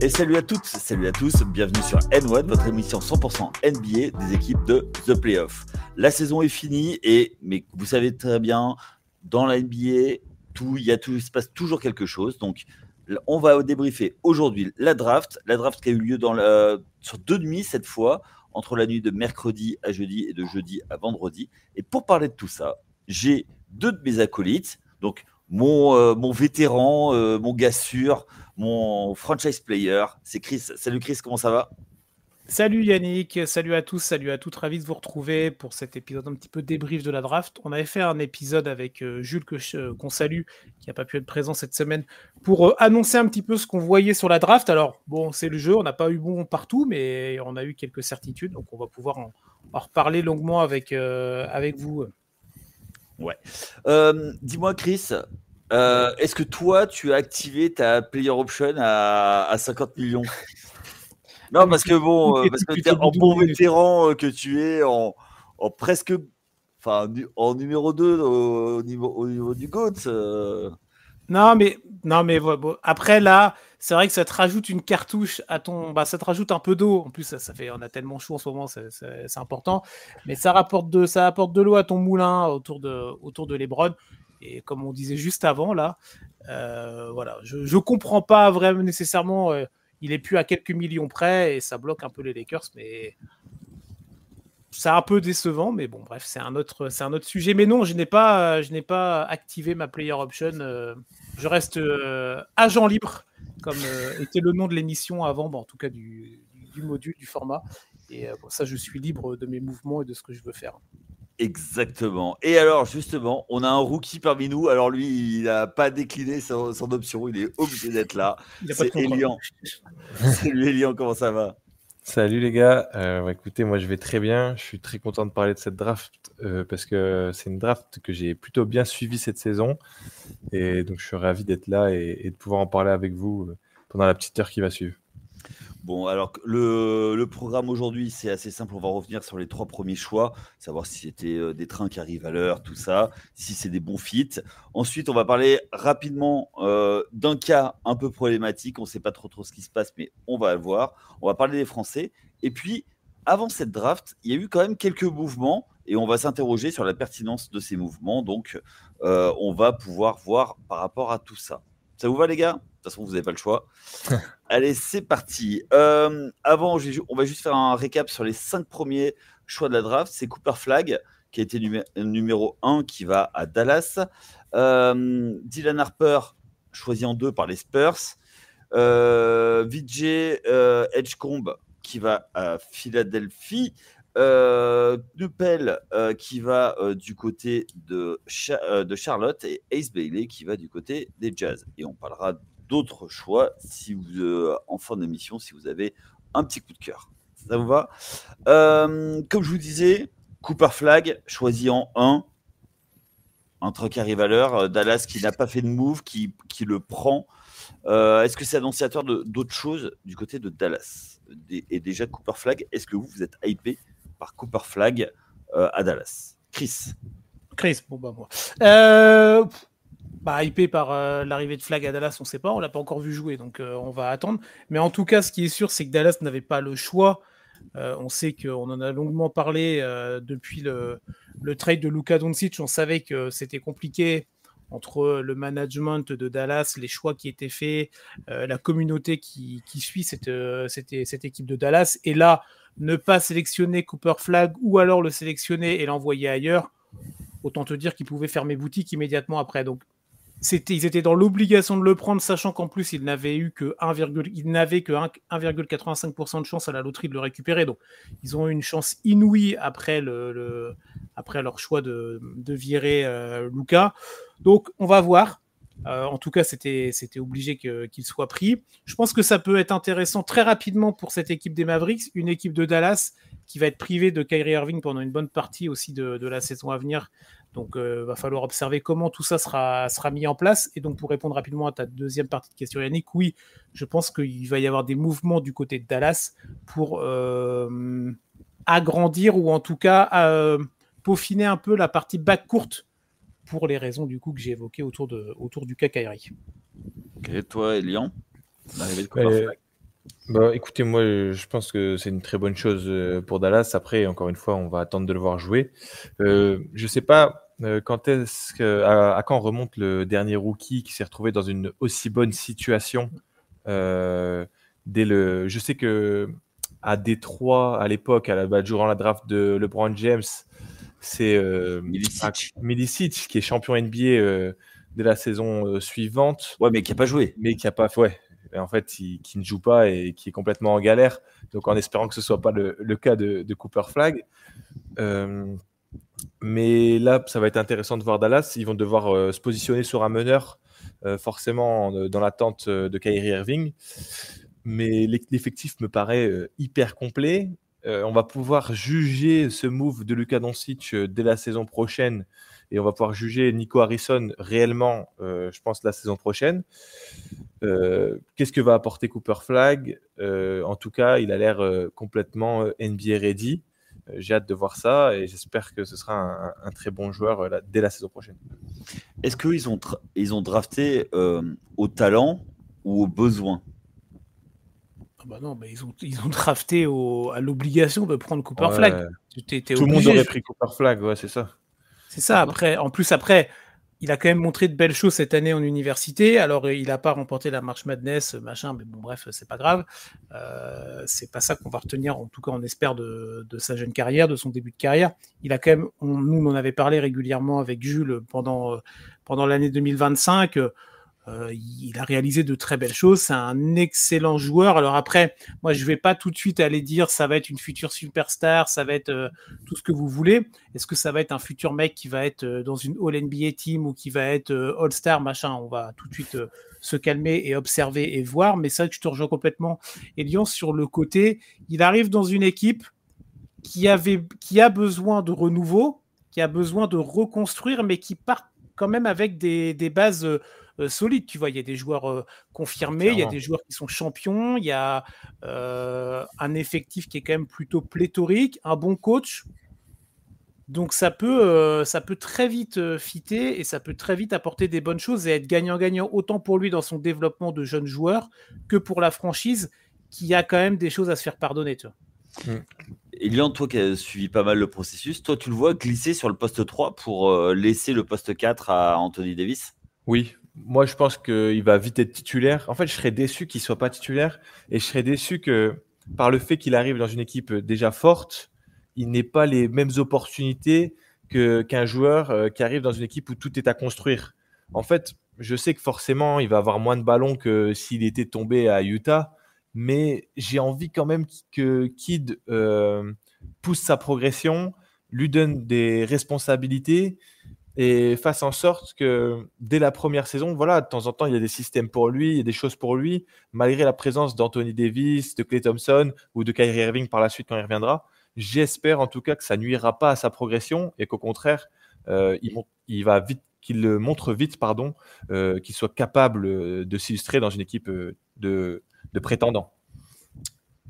Et salut à toutes, salut à tous, bienvenue sur N1, votre émission 100% NBA des équipes de The Playoff. La saison est finie, mais vous savez très bien, dans la NBA, il se passe toujours quelque chose. Donc, on va débriefer aujourd'hui la draft qui a eu lieu sur 2 nuits cette fois, entre la nuit de mercredi à jeudi et de jeudi à vendredi. Et pour parler de tout ça, j'ai 2 de mes acolytes, donc mon vétéran, mon gars sûr, mon franchise player, c'est Chris. Salut Chris, comment ça va ? Salut Yannick, salut à tous, salut à toutes, ravi de vous retrouver pour cet épisode un petit peu débrief de la draft. On avait fait un épisode avec Jules qu'on salue, qui n'a pas pu être présent cette semaine, pour annoncer un petit peu ce qu'on voyait sur la draft. Alors bon, c'est le jeu, on n'a pas eu bon partout, mais on a eu quelques certitudes, donc on va pouvoir en reparler longuement avec vous. Ouais. Dis-moi Chris, est-ce que toi tu as activé ta player option à 50 millions ? Non, parce que t'es en bon vétéran que tu es, en presque, enfin, en numéro 2 au niveau du GOAT. Non, mais bon. Après là, c'est vrai que ça te rajoute une cartouche à ça te rajoute un peu d'eau. En plus, ça fait, on a tellement chaud en ce moment, c'est important. Mais ça apporte de l'eau à ton moulin autour de LeBron. Et comme on disait juste avant là, voilà, je comprends pas vraiment nécessairement. Il est plus à quelques millions près et ça bloque un peu les Lakers, mais c'est un peu décevant, mais bon, bref, c'est un autre sujet. Mais non, je n'ai pas activé ma player option. Je reste agent libre, comme était le nom de l'émission avant, en tout cas du module, du format. Et ça, je suis libre de mes mouvements et de ce que je veux faire. Exactement. Et alors, justement, on a un rookie parmi nous. Alors lui, il n'a pas décliné son option. Il est obligé d'être là. C'est Elian. Salut Elian, comment ça va ? Salut les gars, écoutez, moi je vais très bien, je suis très content de parler de cette draft parce que c'est une draft que j'ai plutôt bien suivie cette saison et donc je suis ravi d'être là et de pouvoir en parler avec vous pendant la petite heure qui va suivre. Bon, alors le programme aujourd'hui, c'est assez simple. On va revenir sur les 3 premiers choix, savoir si c'était des trains qui arrivent à l'heure, tout ça, si c'est des bons fits. Ensuite, on va parler rapidement d'un cas un peu problématique. On ne sait pas trop ce qui se passe, mais on va le voir. On va parler des Français. Et puis, avant cette draft, il y a eu quand même quelques mouvements et on va s'interroger sur la pertinence de ces mouvements. Donc, on va pouvoir voir par rapport à tout ça. Ça vous va, les gars ? De toute façon, vous n'avez pas le choix. Allez, c'est parti. Avant, on va juste faire un récap sur les 5 premiers choix de la draft. C'est Cooper Flagg, qui a été numéro 1, qui va à Dallas. Dylan Harper, choisi en 2 par les Spurs. Vijay Edgecombe, qui va à Philadelphie. Knuppel, qui va du côté de Charlotte. Et Ace Bailey, qui va du côté des Jazz. Et on parlera d'autres choix si vous, en fin d'émission, si vous avez un petit coup de cœur. Ça vous va ? Comme je vous disais, Cooper Flagg, choisi en 1. Un truc qui arrive à l'heure. Dallas qui n'a pas fait de move, qui le prend. Est-ce que c'est annonciateur d'autres choses du côté de Dallas ? Et déjà, Cooper Flagg, est-ce que vous êtes hypé par Cooper Flagg à Dallas ? Chris, bon bah moi. Hypé par l'arrivée de Flagg à Dallas, on ne sait pas, on ne l'a pas encore vu jouer, donc on va attendre. Mais en tout cas, ce qui est sûr, c'est que Dallas n'avait pas le choix. On sait qu'on en a longuement parlé depuis le trade de Luka Doncic. On savait que c'était compliqué entre le management de Dallas, les choix qui étaient faits, la communauté qui suit cette équipe de Dallas. Et là, ne pas sélectionner Cooper Flagg ou alors le sélectionner et l'envoyer ailleurs, autant te dire qu'ils pouvaient fermer boutique immédiatement après. Donc, ils étaient dans l'obligation de le prendre, sachant qu'en plus, ils n'avaient que 1,85% de chance à la loterie de le récupérer. Donc, ils ont eu une chance inouïe après leur choix de virer Luka. Donc, on va voir. En tout cas, c'était obligé qu'il soit pris. Je pense que ça peut être intéressant très rapidement pour cette équipe des Mavericks, une équipe de Dallas qui va être privée de Kyrie Irving pendant une bonne partie aussi de la saison à venir. Donc, va falloir observer comment tout ça sera mis en place. Et donc, pour répondre rapidement à ta deuxième partie de question, Yannick, oui, je pense qu'il va y avoir des mouvements du côté de Dallas pour agrandir ou en tout cas peaufiner un peu la partie backcourt pour les raisons du coup que j'ai évoquées autour du cas Kyrie. Ok, toi, Elian, l'arrivée de Cooper Flagg. Bah, écoutez, moi, je pense que c'est une très bonne chose pour Dallas. Après, encore une fois, on va attendre de le voir jouer. Je sais pas à quand remonte le dernier rookie qui s'est retrouvé dans une aussi bonne situation. euh, je sais que à Détroit, à l'époque, durant la draft de LeBron James, c'est Milicic. Milicic qui est champion NBA dès la saison suivante, Ouais, mais qui n'a pas joué. mais qui a pas, ouais, en fait, qui ne joue pas et qui est complètement en galère. Donc, en espérant que ce soit pas le cas de Cooper Flag. Mais là, ça va être intéressant de voir Dallas. Ils vont devoir se positionner sur un meneur, forcément dans l'attente de Kyrie Irving. Mais l'effectif me paraît hyper complet. On va pouvoir juger ce move de Luka Doncic dès la saison prochaine. Et on va pouvoir juger Nico Harrison réellement, je pense, la saison prochaine. Qu'est-ce que va apporter Cooper Flag? En tout cas, il a l'air complètement NBA ready. J'ai hâte de voir ça et j'espère que ce sera un très bon joueur dès la saison prochaine. Est-ce qu'ils ont drafté au talent ou au besoin? Bah non, mais ils ont drafté à l'obligation de prendre Cooper Ouais. Flag. Tout le monde aurait pris Cooper Flag, ouais, c'est ça. C'est ça. Après, il a quand même montré de belles choses cette année en université. Alors, il n'a pas remporté la March Madness, machin, mais bon, bref, c'est pas grave. C'est pas ça qu'on va retenir, en tout cas, on espère, de sa jeune carrière, de son début de carrière. Il a quand même, nous, on en avait parlé régulièrement avec Jules pendant l'année 2025. Il a réalisé de très belles choses. C'est un excellent joueur. Alors après, moi, je ne vais pas tout de suite aller dire ça va être une future superstar, ça va être tout ce que vous voulez. Est-ce que ça va être un futur mec qui va être dans une All-NBA team ou qui va être All-Star, machin? On va tout de suite se calmer et observer et voir. Mais c'est vrai que je te rejoins complètement, Elian, sur le côté. Il arrive dans une équipe qui a besoin de renouveau, qui a besoin de reconstruire, mais qui part quand même avec des bases solides. Tu vois, il y a des joueurs confirmés, il y a des joueurs qui sont champions, il y a un effectif qui est quand même plutôt pléthorique, un bon coach. Donc ça peut très vite fitter et ça peut très vite apporter des bonnes choses et être gagnant-gagnant autant pour lui dans son développement de jeunes joueurs que pour la franchise qui a quand même des choses à se faire pardonner. Tu vois. Elian, toi qui as suivi pas mal le processus, toi tu le vois glisser sur le poste 3 pour laisser le poste 4 à Anthony Davis? Oui, moi je pense qu'il va vite être titulaire. En fait, je serais déçu qu'il ne soit pas titulaire et je serais déçu que par le fait qu'il arrive dans une équipe déjà forte, il n'ait pas les mêmes opportunités qu'un joueur qui arrive dans une équipe où tout est à construire. En fait, je sais que forcément, il va avoir moins de ballons que s'il était tombé à Utah, mais j'ai envie quand même que Kidd pousse sa progression, lui donne des responsabilités et fasse en sorte que dès la première saison, voilà, de temps en temps, il y a des systèmes pour lui, il y a des choses pour lui, malgré la présence d'Anthony Davis, de Klay Thompson ou de Kyrie Irving par la suite quand il reviendra. J'espère en tout cas que ça nuira pas à sa progression et qu'au contraire, il va vite, qu'il le montre vite, pardon, qu'il soit capable de s'illustrer dans une équipe de prétendants.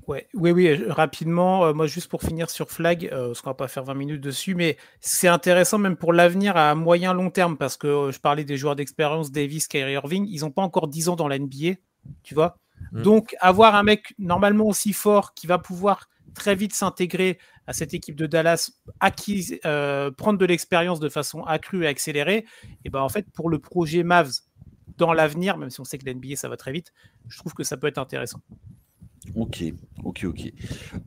Ouais, oui, rapidement, moi juste pour finir sur Flag, parce qu'on va pas faire 20 minutes dessus, mais c'est intéressant même pour l'avenir à moyen long terme, parce que je parlais des joueurs d'expérience, Davis, Kyrie Irving, ils n'ont pas encore 10 ans dans la NBA, tu vois. Donc avoir un mec normalement aussi fort qui va pouvoir très vite s'intégrer à cette équipe de Dallas, prendre de l'expérience de façon accrue et accélérée, et ben en fait pour le projet Mavs dans l'avenir, même si on sait que la NBA ça va très vite, je trouve que ça peut être intéressant. Ok.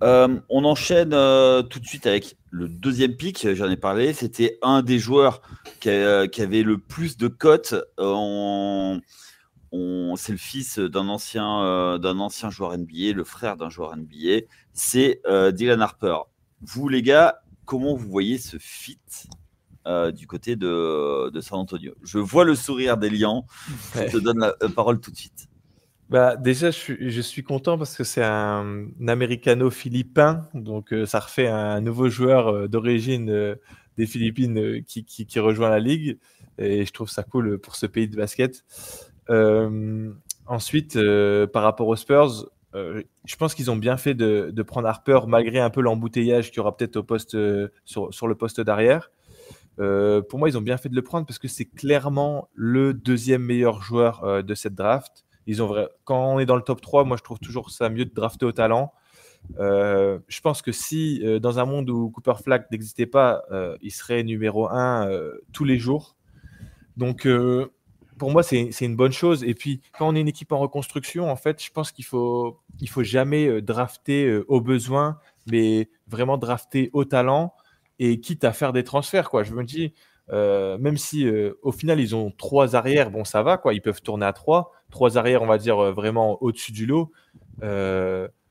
On enchaîne tout de suite avec le deuxième pick, j'en ai parlé, c'était un des joueurs qui avait le plus de cotes. C'est le fils d'un ancien joueur NBA, le frère d'un joueur NBA, c'est Dylan Harper. Vous les gars, comment vous voyez ce fit du côté de San Antonio? Je vois le sourire d'Elian, je te donne la parole tout de suite. Bah, déjà, je suis content parce que c'est un américano-philippin, donc ça refait un nouveau joueur d'origine des Philippines qui rejoint la ligue, et je trouve ça cool pour ce pays de basket. Ensuite, par rapport aux Spurs, je pense qu'ils ont bien fait de prendre Harper malgré un peu l'embouteillage qu'il y aura peut-être au poste sur le poste d'arrière. Pour moi, ils ont bien fait de le prendre parce que c'est clairement le deuxième meilleur joueur de cette draft. Quand on est dans le top 3, moi je trouve toujours ça mieux de drafter au talent. Je pense que si dans un monde où Cooper Flag n'existait pas, il serait numéro 1 tous les jours. Donc pour moi c'est une bonne chose. Et puis quand on est une équipe en reconstruction, en fait, je pense qu'il faut jamais drafter au besoin, mais vraiment drafter au talent et quitte à faire des transferts, quoi. Je me dis même si au final ils ont 3 arrières, bon ça va, quoi, ils peuvent tourner à 3 arrières, on va dire vraiment au-dessus du lot.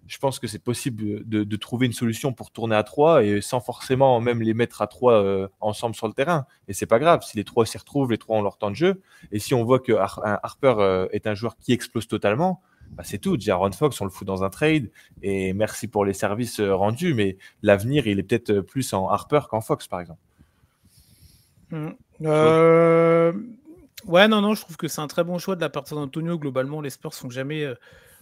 Je pense que c'est possible de trouver une solution pour tourner à 3 et sans forcément même les mettre à 3 ensemble sur le terrain. Et c'est pas grave, si les 3 s'y retrouvent, les 3 ont leur temps de jeu. Et si on voit que Harper est un joueur qui explose totalement, bah c'est tout. Aaron Fox, on le fout dans un trade et merci pour les services rendus. Mais l'avenir, il est peut-être plus en Harper qu'en Fox, par exemple. Ouais, non, je trouve que c'est un très bon choix de la part d'Antonio. Globalement, les Spurs sont jamais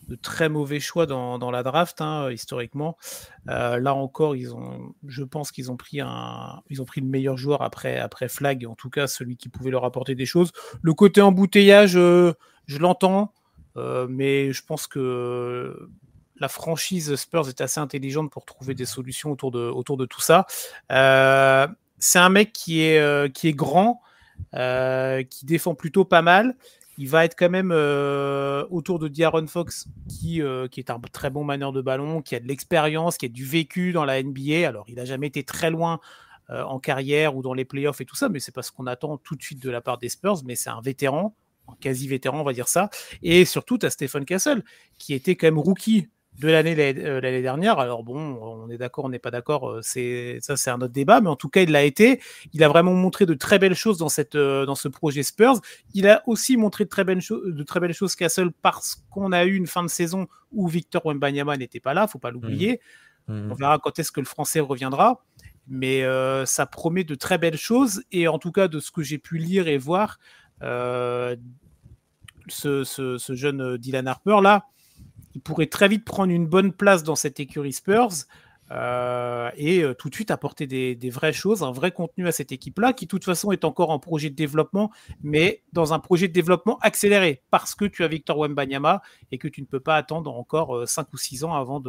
de très mauvais choix dans la draft, historiquement. Là encore, je pense qu'ils ont pris le meilleur joueur après Flag, en tout cas celui qui pouvait leur apporter des choses. Le côté embouteillage, je l'entends, mais je pense que la franchise Spurs est assez intelligente pour trouver des solutions autour de tout ça. C'est un mec qui est grand, qui défend plutôt pas mal. Il va être quand même autour de De'Aaron Fox qui est un très bon meneur de ballon, qui a de l'expérience, qui a du vécu dans la NBA. Alors, il n'a jamais été très loin en carrière ou dans les playoffs et tout ça, mais c'est pas ce qu'on attend tout de suite de la part des Spurs, mais c'est un vétéran, un quasi-vétéran, on va dire ça. Et surtout, tu as Stephen Castle, qui était quand même rookie de l'année dernière. Alors bon, on est d'accord, on n'est pas d'accord, c'est un autre débat, mais en tout cas, il l'a été. Il a vraiment montré de très belles choses dans ce projet Spurs. Il a aussi montré de très belles choses Castle parce qu'on a eu une fin de saison où Victor Wembanyama n'était pas là, faut pas l'oublier. On verra quand est-ce que le Français reviendra, mais ça promet de très belles choses. Et en tout cas, de ce que j'ai pu lire et voir, ce jeune Dylan Harper là, il pourrait très vite prendre une bonne place dans cette écurie Spurs et tout de suite apporter des vraies choses, un vrai contenu à cette équipe-là, qui de toute façon est encore en projet de développement, mais dans un projet de développement accéléré, parce que tu as Victor Wembanyama et que tu ne peux pas attendre encore 5 ou 6 ans avant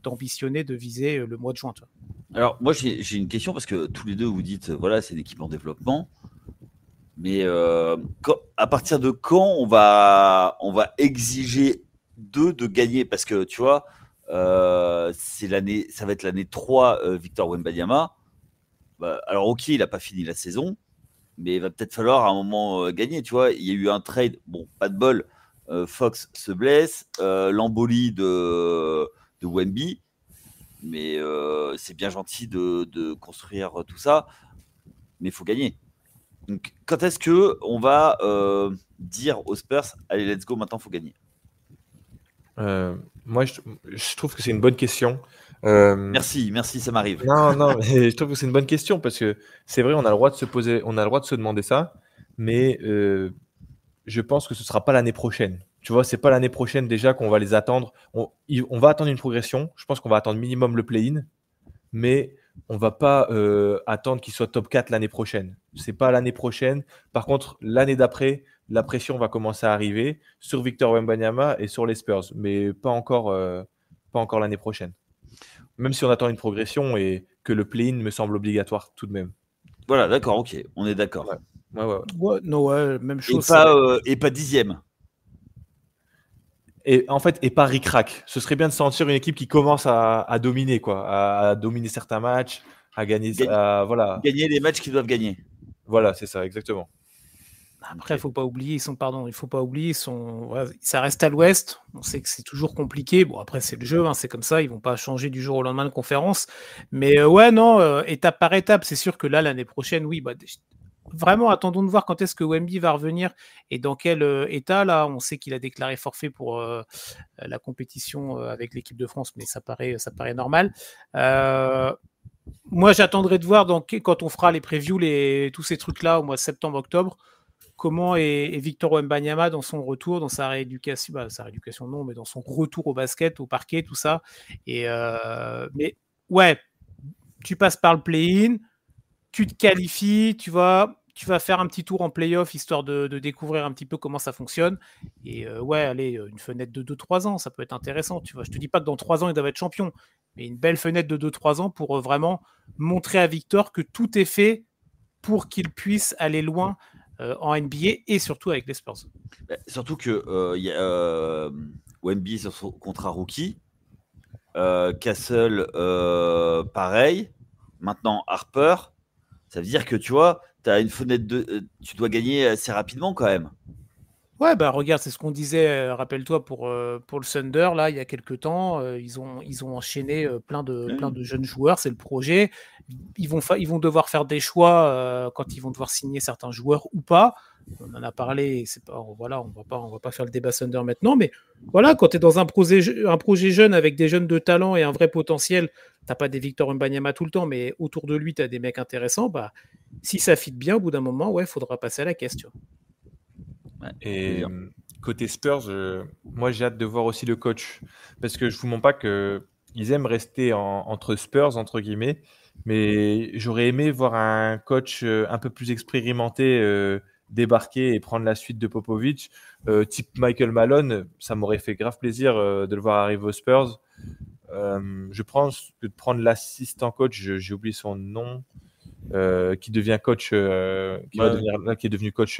d'ambitionner de viser le mois de juin. Toi. Alors moi j'ai une question, parce que tous les deux vous dites, voilà, c'est une équipe en développement. Mais à partir de quand on va exiger d'eux de gagner? Parce que tu vois, ça va être l'année 3 Victor Wembanyama. Alors ok, il n'a pas fini la saison, mais il va peut-être falloir à un moment gagner. Tu vois, il y a eu un trade, bon, pas de bol. Fox se blesse, l'embolie de Wemby, mais c'est bien gentil de construire tout ça, mais il faut gagner. Donc, quand est-ce qu'on va dire aux Spurs, allez, let's go, maintenant, il faut gagner? Moi, je trouve que c'est une bonne question. Merci, ça m'arrive. Non, mais je trouve que c'est une bonne question parce que c'est vrai, on a le droit de se demander ça, mais je pense que ce ne sera pas l'année prochaine. Tu vois, c'est pas l'année prochaine déjà qu'on va les attendre. On va attendre une progression. Je pense qu'on va attendre minimum le play-in, mais on va pas attendre qu'il soit top 4 l'année prochaine. C'est pas l'année prochaine. Par contre, l'année d'après, la pression va commencer à arriver sur Victor Wembanyama et sur les Spurs, mais pas encore l'année prochaine. Même si on attend une progression et que le play-in me semble obligatoire tout de même. Voilà, d'accord, ok, on est d'accord. Ouais, même chose. Et pas 10e. Et en fait, et pas ric-rac. Ce serait bien de sentir une équipe qui commence à dominer, quoi, à dominer certains matchs, à gagner, voilà. Gagner les matchs qu'ils doivent gagner. Voilà, c'est ça, exactement. Après, il faut pas oublier, ça reste à l'Ouest. On sait que c'est toujours compliqué. Bon, après, c'est le jeu, c'est comme ça. Ils vont pas changer du jour au lendemain de conférence. Mais étape par étape, c'est sûr que là, l'année prochaine, oui, vraiment, attendons de voir quand est-ce que Wemby va revenir et dans quel état. Là, on sait qu'il a déclaré forfait pour la compétition avec l'équipe de France, mais ça paraît normal. Moi, j'attendrai de voir quand on fera les previews, tous ces trucs-là au mois de septembre-octobre, comment est Victor Wembanyama dans son retour, dans sa rééducation, non, mais dans son retour au basket, au parquet, tout ça. Mais ouais, tu passes par le play-in, tu te qualifies, tu vois, tu vas faire un petit tour en play-off histoire de découvrir un petit peu comment ça fonctionne. Et allez, une fenêtre de 2-3 ans, ça peut être intéressant. Tu vois, je te dis pas que dans 3 ans, ils doivent être champions, mais une belle fenêtre de 2-3 ans pour vraiment montrer à Victor que tout est fait pour qu'il puisse aller loin en NBA et surtout avec les Spurs. Surtout que Wemby sur son contrat rookie, Castle pareil, maintenant Harper, ça veut dire que tu vois, tu as une fenêtre tu dois gagner assez rapidement quand même. Ouais, bah regarde, c'est ce qu'on disait, rappelle-toi, pour le Thunder, là, il y a quelques temps, ils ont enchaîné plein de jeunes joueurs, c'est le projet. Ils vont devoir faire des choix quand ils vont devoir signer certains joueurs ou pas. On en a parlé, c'est pas, voilà, on va pas faire le débat Thunder maintenant, mais voilà, quand tu es dans un projet jeune avec des jeunes de talent et un vrai potentiel, t'as pas des Victor Wembanyama tout le temps, mais autour de lui, tu as des mecs intéressants, bah, si ça fit bien, au bout d'un moment, ouais, faudra passer à la caisse, tu vois. Ouais, et côté Spurs, moi j'ai hâte de voir aussi le coach, parce que je vous mens pas qu'ils aiment rester entre Spurs entre guillemets, mais j'aurais aimé voir un coach un peu plus expérimenté débarquer et prendre la suite de Popovich, type Michael Malone. Ça m'aurait fait grave plaisir de le voir arriver aux Spurs. Je pense que de prendre l'assistant coach, j'ai oublié son nom, qui devient coach, qui est devenu coach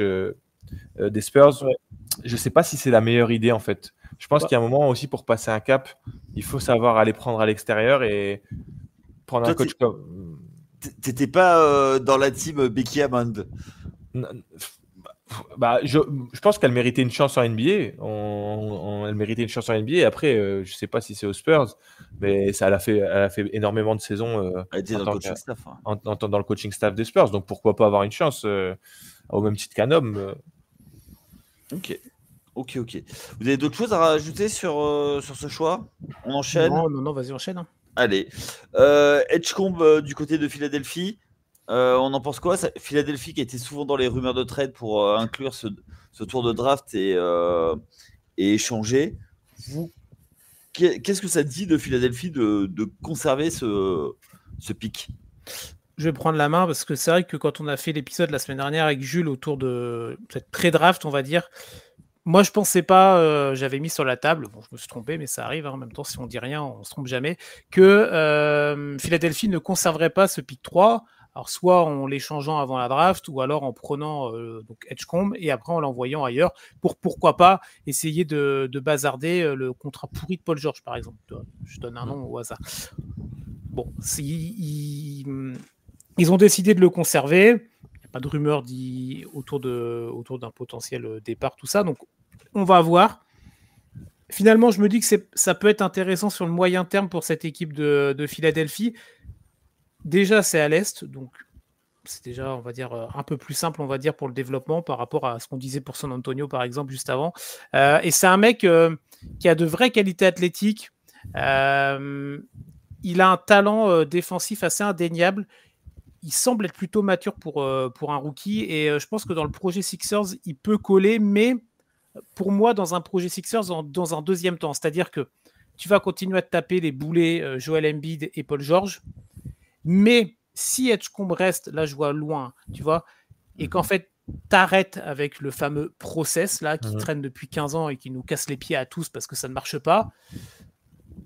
des Spurs. Ouais. Je sais pas si c'est la meilleure idée en fait. Je pense qu'il y a un moment aussi pour passer un cap, il faut savoir aller prendre à l'extérieur et prendre un coach comme. T'étais pas dans la team Becky Hammond? Je pense qu'elle méritait une chance en NBA. Elle méritait une chance en NBA. Après, je sais pas si c'est aux Spurs, mais elle a fait énormément de saisons elle était dans le coaching staff. Dans le coaching staff des Spurs. Donc pourquoi pas avoir une chance au même titre qu'un homme. Ok. Vous avez d'autres choses à rajouter sur ce choix? On enchaîne? Non, vas-y, enchaîne. Hein. Allez. Edgecombe du côté de Philadelphie. On en pense quoi? Philadelphie qui était souvent dans les rumeurs de trade pour inclure ce tour de draft et échanger. Qu'est-ce que ça dit de Philadelphie de conserver ce pick? Je vais prendre la main parce que c'est vrai que quand on a fait l'épisode la semaine dernière avec Jules autour de cette pré-draft, on va dire, moi je pensais pas, j'avais mis sur la table, bon je me suis trompé mais ça arrive, hein, en même temps si on dit rien on se trompe jamais, que Philadelphie ne conserverait pas ce pick 3, alors soit en l'échangeant avant la draft ou alors en prenant donc Edgecombe et après en l'envoyant ailleurs pour pourquoi pas essayer de bazarder le contrat pourri de Paul George par exemple. Je donne un nom au hasard. Bon, ils ont décidé de le conserver. Il n'y a pas de rumeur autour d'un potentiel départ, tout ça. Donc, on va voir. Finalement, je me dis que ça peut être intéressant sur le moyen terme pour cette équipe de Philadelphie. Déjà, c'est à l'Est, donc c'est déjà, on va dire, un peu plus simple, on va dire, pour le développement par rapport à ce qu'on disait pour San Antonio, par exemple, juste avant. Et c'est un mec qui a de vraies qualités athlétiques. Il a un talent défensif assez indéniable. Il semble être plutôt mature pour un rookie et je pense que dans le projet Sixers, il peut coller, mais pour moi, dans un projet Sixers, dans un deuxième temps. C'est-à-dire que tu vas continuer à te taper les boulets Joel Embiid et Paul George, mais si Edgecombe reste, là je vois loin, tu vois, et qu'en fait, t'arrêtes avec le fameux process là qui traîne depuis 15 ans et qui nous casse les pieds à tous parce que ça ne marche pas.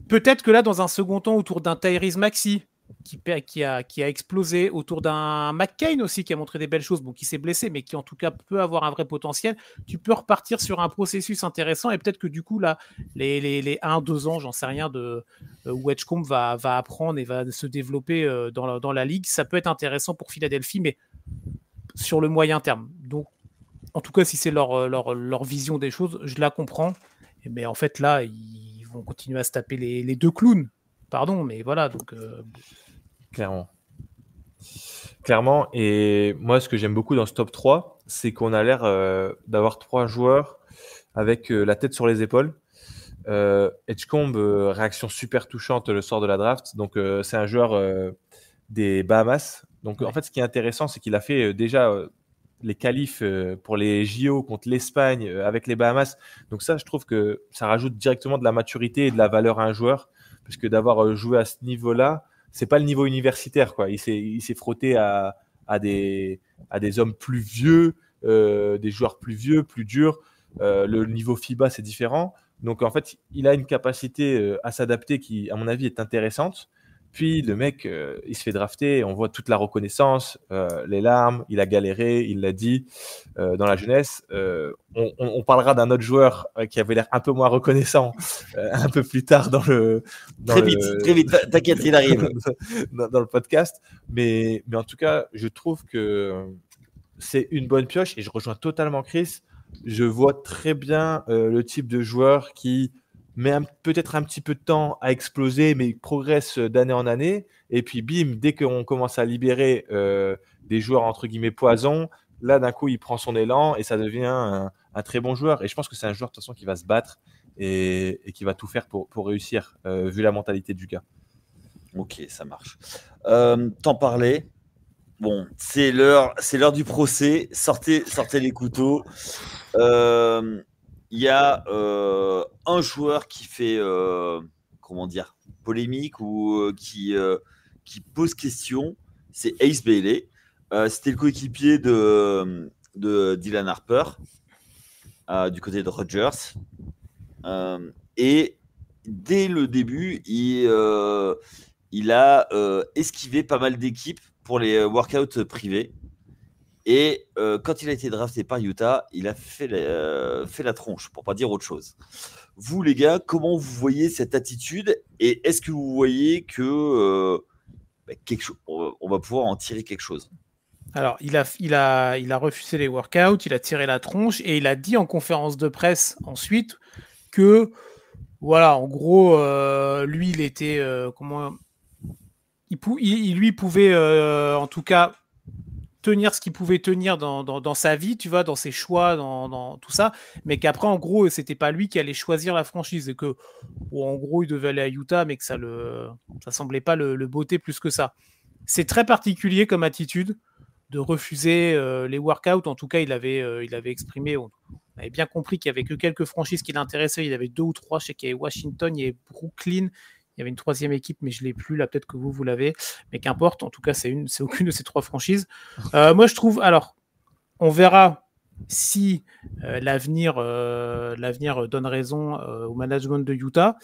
Peut-être que là, dans un second temps, autour d'un Tyrese Maxey qui a explosé, autour d'un McCain aussi qui a montré des belles choses, bon, qui s'est blessé, mais qui en tout cas peut avoir un vrai potentiel, tu peux repartir sur un processus intéressant et peut-être que du coup, là, les 1-2 ans, j'en sais rien, où Edgecombe va apprendre et va se développer dans la ligue, ça peut être intéressant pour Philadelphie, mais sur le moyen terme. Donc, en tout cas, si c'est leur vision des choses, je la comprends. Mais en fait, là, ils vont continuer à se taper les deux clowns. Pardon, mais voilà. Donc, Clairement. Et moi, ce que j'aime beaucoup dans ce top 3, c'est qu'on a l'air d'avoir 3 joueurs avec la tête sur les épaules. Edgecombe, réaction super touchante le soir de la draft. Donc, c'est un joueur des Bahamas. Donc, en fait, ce qui est intéressant, c'est qu'il a fait déjà les qualifs pour les JO contre l'Espagne avec les Bahamas. Donc ça, je trouve que ça rajoute directement de la maturité et de la valeur à un joueur, parce que d'avoir joué à ce niveau-là, c'est pas le niveau universitaire, quoi. Il s'est frotté à à des hommes plus vieux, des joueurs plus vieux, plus durs. Le niveau FIBA, c'est différent. Donc, en fait, il a une capacité à s'adapter qui, à mon avis, est intéressante. Puis, le mec, il se fait drafter. On voit toute la reconnaissance, les larmes. Il a galéré, il l'a dit dans la jeunesse. On parlera d'un autre joueur qui avait l'air un peu moins reconnaissant un peu plus tard très vite, t'inquiète, il arrive. dans le podcast. Mais en tout cas, je trouve que c'est une bonne pioche et je rejoins totalement Chris. Je vois très bien le type de joueur qui met peut-être un petit peu de temps à exploser, mais il progresse d'année en année. Et puis, bim, dès qu'on commence à libérer des joueurs entre guillemets poison, là, d'un coup, il prend son élan et ça devient un très bon joueur. Et je pense que c'est un joueur de toute façon qui va se battre et qui va tout faire pour réussir, vu la mentalité du gars. Ok, ça marche. T'en parlais. Bon, c'est l'heure du procès. Sortez les couteaux. Il y a un joueur qui fait polémique ou qui pose question. C'est Ace Bailey. C'était le coéquipier de Dylan Harper du côté de Rogers. Et dès le début, il a esquivé pas mal d'équipes pour les workouts privés. Et quand il a été drafté par Utah, il a fait la tronche, pour pas dire autre chose. Vous, les gars, comment vous voyez cette attitude? Et est-ce que vous voyez que on va pouvoir en tirer quelque chose? Alors, il a refusé les workouts, il a tiré la tronche et il a dit en conférence de presse ensuite que, voilà, en gros, lui, il était... lui pouvait, en tout cas, tenir ce qu'il pouvait tenir dans sa vie, tu vois, dans ses choix, dans tout ça, mais qu'après, en gros, c'était pas lui qui allait choisir la franchise et que, en gros, il devait aller à Utah, mais que ça semblait pas le botter plus que ça. C'est très particulier comme attitude de refuser les workouts. En tout cas, il avait exprimé, on avait bien compris qu'il y avait que quelques franchises qui l'intéressaient. Il y avait 2 ou 3, je sais qu'il y avait Washington, il y avait Brooklyn, il y avait une 3e équipe, mais je ne l'ai plus, là peut-être que vous l'avez, mais qu'importe, en tout cas c'est aucune de ces 3 franchises. Moi je trouve, alors on verra si l'avenir donne raison au management de Utah,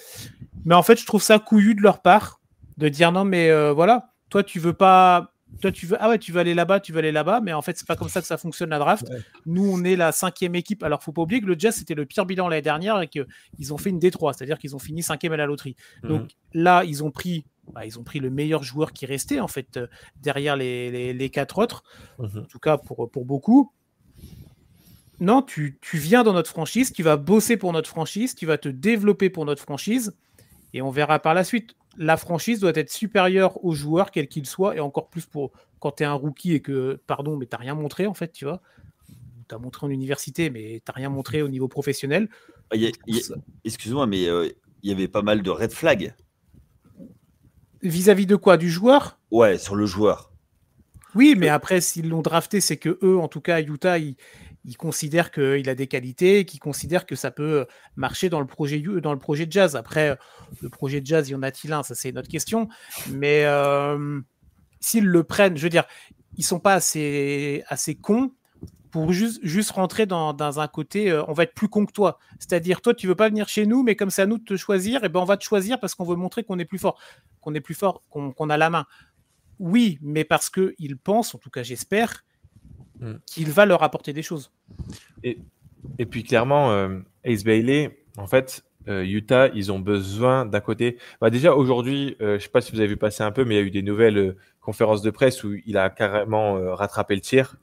mais en fait je trouve ça couillu de leur part de dire non mais voilà, toi tu veux aller là-bas, mais en fait c'est pas comme ça que ça fonctionne la draft. Ouais. Nous on est la 5e équipe. Alors faut pas oublier que le Jazz c'était le pire bilan l'année dernière et qu'ils ont fait une D3, c'est-à-dire qu'ils ont fini 5e à la loterie. Donc là ils ont pris le meilleur joueur qui restait en fait derrière les 4 autres, en tout cas pour beaucoup. Non, tu viens dans notre franchise, tu vas bosser pour notre franchise, tu vas te développer pour notre franchise et on verra par la suite. La franchise doit être supérieure aux joueurs, quel qu'il soit, et encore plus pour quand tu es un rookie et que, pardon, mais tu n'as rien montré, en fait, tu vois. Tu as montré en université, mais tu n'as rien montré au niveau professionnel. Excuse-moi, mais il y avait pas mal de red flags. Vis-à-vis de quoi? Du joueur? Ouais, sur le joueur. Oui, mais après, s'ils l'ont drafté, c'est que eux, en tout cas, à Utah, ils considèrent qu'il a des qualités, qu'ils considèrent que ça peut marcher dans le projet Jazz. Après, le projet Jazz, y en a-t-il un? Ça, c'est une autre question. Mais s'ils le prennent, je veux dire, ils sont pas assez cons pour juste rentrer dans un côté, on va être plus con que toi. C'est-à-dire, toi, tu veux pas venir chez nous, mais comme c'est à nous de te choisir, et ben on va te choisir parce qu'on veut montrer qu'on est plus fort, qu'on a la main. Oui, mais parce qu'ils pensent, en tout cas j'espère, qu'il va leur apporter des choses. Et puis clairement, Ace Bailey, en fait, Utah, ils ont besoin d'un côté. Déjà aujourd'hui, je ne sais pas si vous avez vu passer un peu, mais il y a eu des nouvelles conférences de presse où il a carrément rattrapé le tir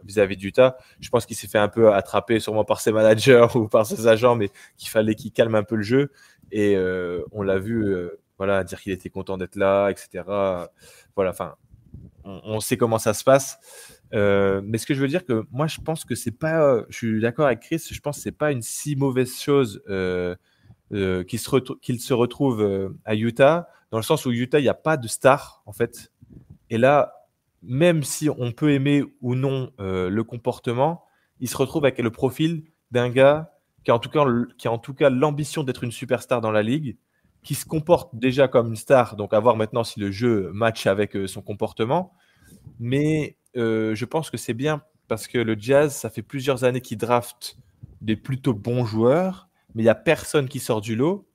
vis-à-vis d'Utah. Je pense qu'il s'est fait un peu attraper sûrement par ses managers ou par ses agents, mais qu'il fallait qu'il calme un peu le jeu. Et on l'a vu dire qu'il était content d'être là, etc. Voilà, enfin, on sait comment ça se passe. Mais ce que je veux dire que moi je pense que c'est pas, je suis d'accord avec Chris, je pense que c'est pas une si mauvaise chose qu'il se retrouve à Utah, dans le sens où Utah il n'y a pas de star en fait, et là même si on peut aimer ou non le comportement, il se retrouve avec le profil d'un gars qui a en tout cas l'ambition d'être une superstar dans la ligue, qui se comporte déjà comme une star, donc à voir maintenant si le jeu match avec son comportement. Mais je pense que c'est bien parce que le Jazz, ça fait plusieurs années qu'ils draftent des plutôt bons joueurs, mais il n'y a personne qui sort du lot.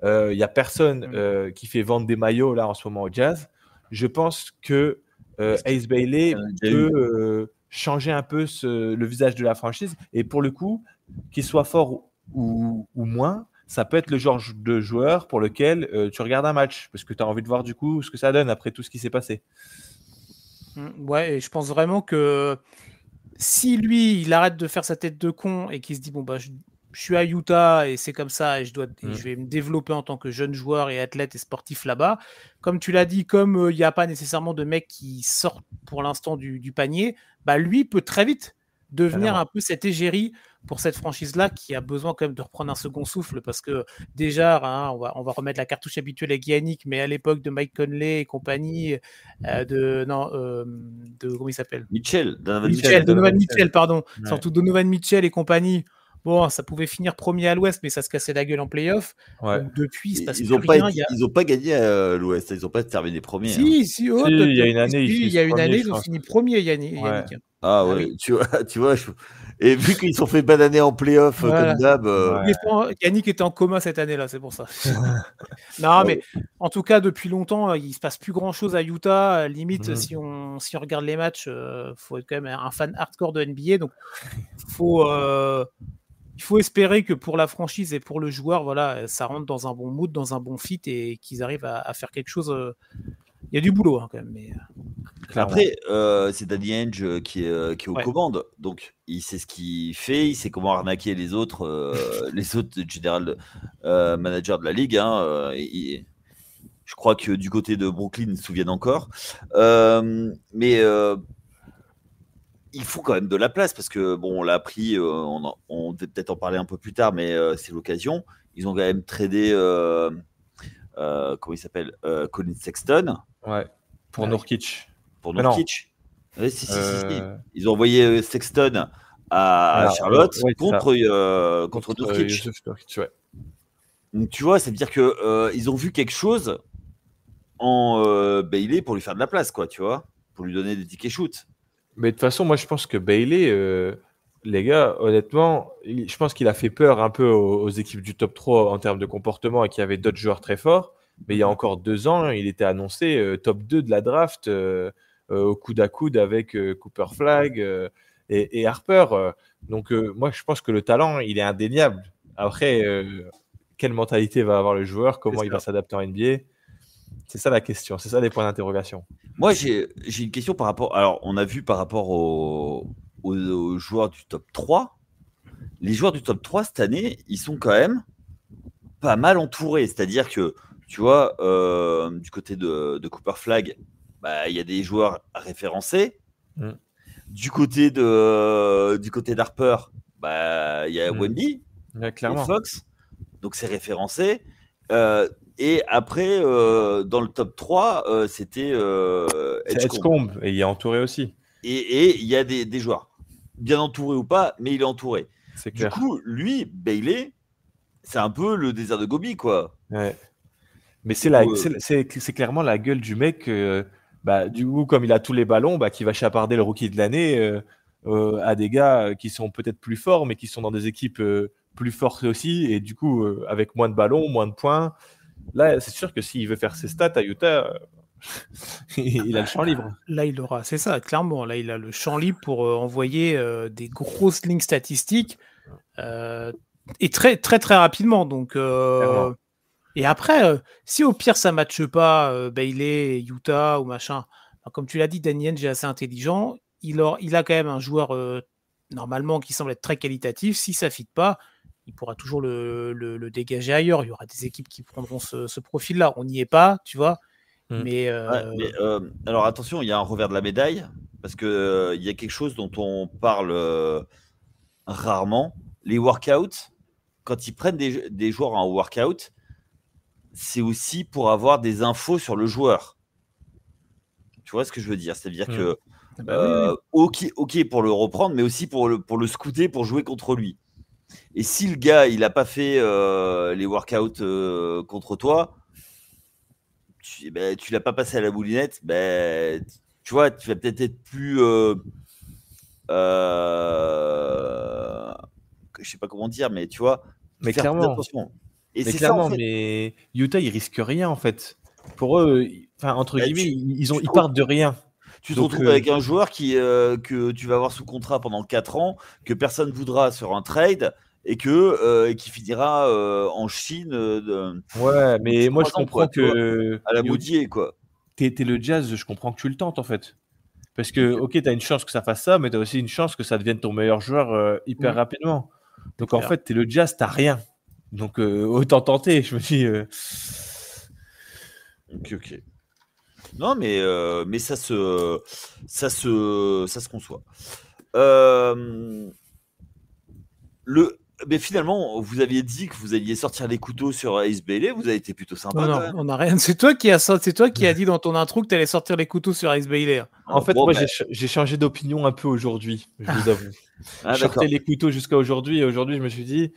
Il n'y a personne qui fait vendre des maillots là en ce moment au Jazz. Je pense que Ace Bailey peut changer un peu le visage de la franchise. Et pour le coup, qu'il soit fort ou moins, ça peut être le genre de joueur pour lequel tu regardes un match parce que tu as envie de voir du coup ce que ça donne après tout ce qui s'est passé. Ouais, et je pense vraiment que si lui, il arrête de faire sa tête de con et qu'il se dit bon bah je suis à Utah et c'est comme ça et je vais me développer en tant que jeune joueur et athlète et sportif là-bas. Comme tu l'as dit, comme il n'y a pas nécessairement de mec qui sort pour l'instant du panier, bah lui peut très vite devenir un peu cette égérie pour cette franchise-là qui a besoin quand même de reprendre un second souffle parce que déjà, on va remettre la cartouche habituelle avec Yannick, mais à l'époque de Mike Conley et compagnie, comment il s'appelle ? Donovan Mitchell, pardon. Ouais. Surtout Donovan Mitchell et compagnie. Bon, ça pouvait finir premier à l'Ouest, mais ça se cassait la gueule en play-off. Ouais. Donc depuis, il se passe ils plus rien. Ils n'ont pas gagné à l'Ouest, ils n'ont pas terminé premier. Si, il y a une année, ils ont fini premier, Yannick. Ouais. Ah ouais, oui. tu vois et vu qu'ils ont fait pas d'année en play-off comme d'hab. Yannick était en coma cette année-là, c'est pour ça. Non, mais en tout cas, depuis longtemps, il se passe plus grand-chose à Utah. Limite, si on regarde les matchs, faut être quand même un fan hardcore de NBA. Donc, il faut espérer que pour la franchise et pour le joueur, voilà, ça rentre dans un bon mood, dans un bon fit et qu'ils arrivent à faire quelque chose. Il y a du boulot quand même. Mais, après, c'est Danny Ainge qui est aux commandes. Donc, il sait ce qu'il fait, il sait comment arnaquer les autres general managers de la ligue. Hein, je crois que du côté de Brooklyn, ils se souviennent encore. Mais il faut quand même de la place parce que, bon, on l'a appris, on devait peut-être en parler un peu plus tard, mais c'est l'occasion. Ils ont quand même tradé, comment il s'appelle, Colin Sexton. Ouais, pour Nurkic. Pour Nurkic. Oui, si. Ils ont envoyé Sexton à Charlotte contre Nurkic. Ouais. Donc, tu vois, ça veut dire qu'ils ont vu quelque chose en Bailey pour lui faire de la place, quoi, tu vois, pour lui donner des tickets shoot. Mais de toute façon, moi, je pense que Bailey, les gars, honnêtement, je pense qu'il a fait peur un peu aux équipes du top 3 en termes de comportement et qu'il y avait d'autres joueurs très forts. Mais il y a encore 2 ans, il était annoncé top 2 de la draft au coude à coude avec Cooper Flagg et Harper. Donc, moi, je pense que le talent, il est indéniable. Après, quelle mentalité va avoir le joueur? Comment il va s'adapter en NBA? C'est ça la question. C'est ça les points d'interrogation. Moi, j'ai une question par rapport... Alors, on a vu par rapport aux joueurs du top 3. Les joueurs du top 3, cette année, ils sont quand même pas mal entourés. C'est-à-dire que, tu vois, du côté de Cooper Flagg, bah, y a des joueurs référencés. Du côté d'Harper, bah, y a Wemby et Fox. Donc, c'est référencé. Et après, dans le top 3, c'était Edgecombe. Et il est entouré aussi. Et il y a des joueurs, bien entourés ou pas, mais il est entouré. C'est clair. Du coup, lui, Bailey, c'est un peu le désert de Gobi, quoi. Ouais. Mais c'est clairement la gueule du mec, du coup, comme il a tous les ballons, qui va chaparder le rookie de l'année à des gars qui sont peut-être plus forts, mais qui sont dans des équipes plus fortes aussi. Et du coup, avec moins de ballons, moins de points. Là, c'est sûr que s'il veut faire ses stats à Utah, il a le champ libre. Là, il aura, c'est ça, clairement. Là, il a le champ libre pour envoyer des grosses lignes statistiques et très, très, très rapidement. Donc, et après, si au pire ça ne matche pas, Bailey, Utah ou machin, comme tu l'as dit, Danny Ainge est assez intelligent. Il a quand même un joueur normalement qui semble être très qualitatif. Si ça ne fit pas, il pourra toujours le dégager ailleurs. Il y aura des équipes qui prendront ce profil-là. On n'y est pas, tu vois. Mais alors attention, il y a un revers de la médaille parce que il y a quelque chose dont on parle rarement. Les workouts, quand ils prennent des joueurs en workout, c'est aussi pour avoir des infos sur le joueur. Tu vois ce que je veux dire? C'est-à-dire que ok pour le reprendre, mais aussi pour le scouter, pour jouer contre lui. Et si le gars, il n'a pas fait les workouts contre toi, tu l'as pas passé à la moulinette, tu vois, tu vas peut-être être plus, je sais pas comment dire, mais tu vois, Mais faire plus clairement, attention. Et mais c'est ça en clairement, fait. mais Utah, ils risquent rien en fait. Pour eux, enfin entre Bah, guillemets, tu ils te partent de rien. Tu te Donc, retrouves avec un joueur que tu vas avoir sous contrat pendant 4 ans, que personne voudra sur un trade et qui finira en Chine ouais, mais d'ici moi je 3 ans, quoi, comprends tu vois, que à la Modier, quoi. t'es le Jazz, je comprends que tu le tentes en fait. Parce que, Ok. ok, t'as une chance que ça fasse ça, mais t'as aussi une chance que ça devienne ton meilleur joueur hyper rapidement. Donc en clair. fait, t'es le Jazz, t'as rien. Donc autant tenter, je me dis. Ok. Non, mais ça se conçoit. Mais finalement, vous aviez dit que vous alliez sortir les couteaux sur Ace Bailey. Vous avez été plutôt sympa, quand Non, même. on n'a rien. C'est toi qui as dit dans ton intro que tu allais sortir les couteaux sur Ice Bailey. En fait, Bon, moi, ben, j'ai changé d'opinion un peu aujourd'hui, je vous avoue. ah, Je sortais d'accord. les couteaux jusqu'à aujourd'hui, et aujourd'hui, je me suis dit,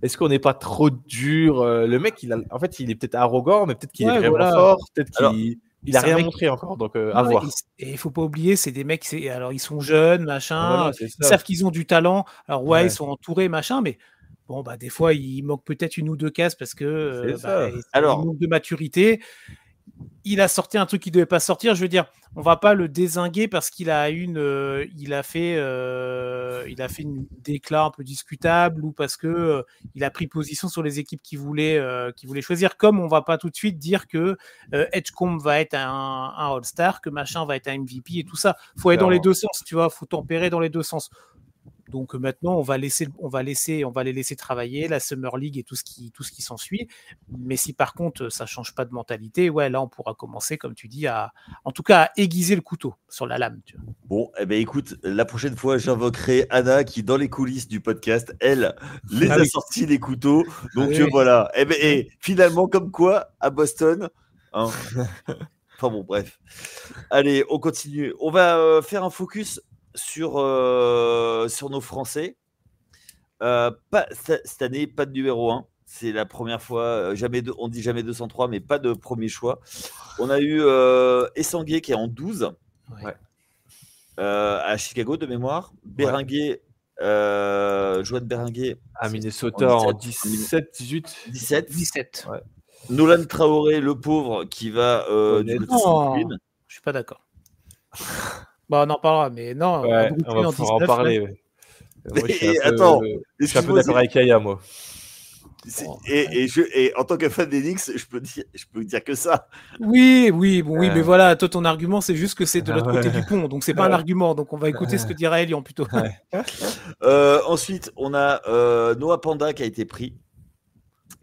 est-ce qu'on n'est pas trop dur Le mec, en fait, il est peut-être arrogant, mais peut-être qu'il est Ouais, vraiment voilà. fort, peut-être Alors, qu'il a C'est un rien mec. montré encore, donc à Ouais, voir. et il faut pas oublier, c'est des mecs. Alors ils sont jeunes, machin. Voilà, c'est Ils ça. savent qu'ils ont du talent. Alors ouais, ils Ouais, sont entourés, machin, mais bon bah des fois il manque peut-être une ou deux cases parce que c'est ça. il alors, manque de maturité. Il a sorti un truc qui devait pas sortir. Je veux dire, on va pas le dézinguer parce qu'il a il a fait une déclat un peu discutable ou parce que il a pris position sur les équipes qu'il voulait choisir. Comme on va pas tout de suite dire que Edgecombe va être un All-Star, que machin va être un MVP et tout ça. Faut aller dans les Clairement. deux sens, tu vois. Faut tempérer dans les deux sens. Donc maintenant, on va les laisser travailler la Summer League et tout ce qui s'ensuit. Mais si par contre ça change pas de mentalité, ouais, là on pourra commencer, comme tu dis, en tout cas à aiguiser le couteau sur la lame. Tu vois. bon, eh ben, écoute, la prochaine fois, j'invoquerai Anna qui, dans les coulisses du podcast, elle, les Ah a oui. sortis, les couteaux. Donc Oui. voilà. Eh ben, et finalement, comme quoi, à Boston. Hein. Enfin bon, bref. Allez, on continue. On va faire un focus sur nos Français. Cette année, pas de numéro 1. C'est la première fois. On dit jamais 203, mais pas de premier choix. On a eu Essanguet qui est en 12. Ouais. À Chicago de mémoire. Béringuet, Joanne Béringuet. À c'est Minnesota en 17, 17, 18. 17. Ouais. Nolan Traoré, le pauvre, qui va du côté de Saint-Louis. Non, je suis pas d'accord. Bah, on en parlera, mais non, à Ouais, on Brooklyn va en pouvoir en 19. parler. Ouais. Ouais. Moi, Attends, je suis un peu excuse-moi. d'accord avec Aya, moi. Bon, Et en tant que fan des Knicks, je peux dire que ça. oui, mais Euh. voilà, toi ton argument c'est juste que c'est de l'autre côté Ouais. du pont, donc c'est pas un argument, donc on va écouter ce que dira Elian plutôt. Ouais. Ensuite, on a Noah Panda qui a été pris.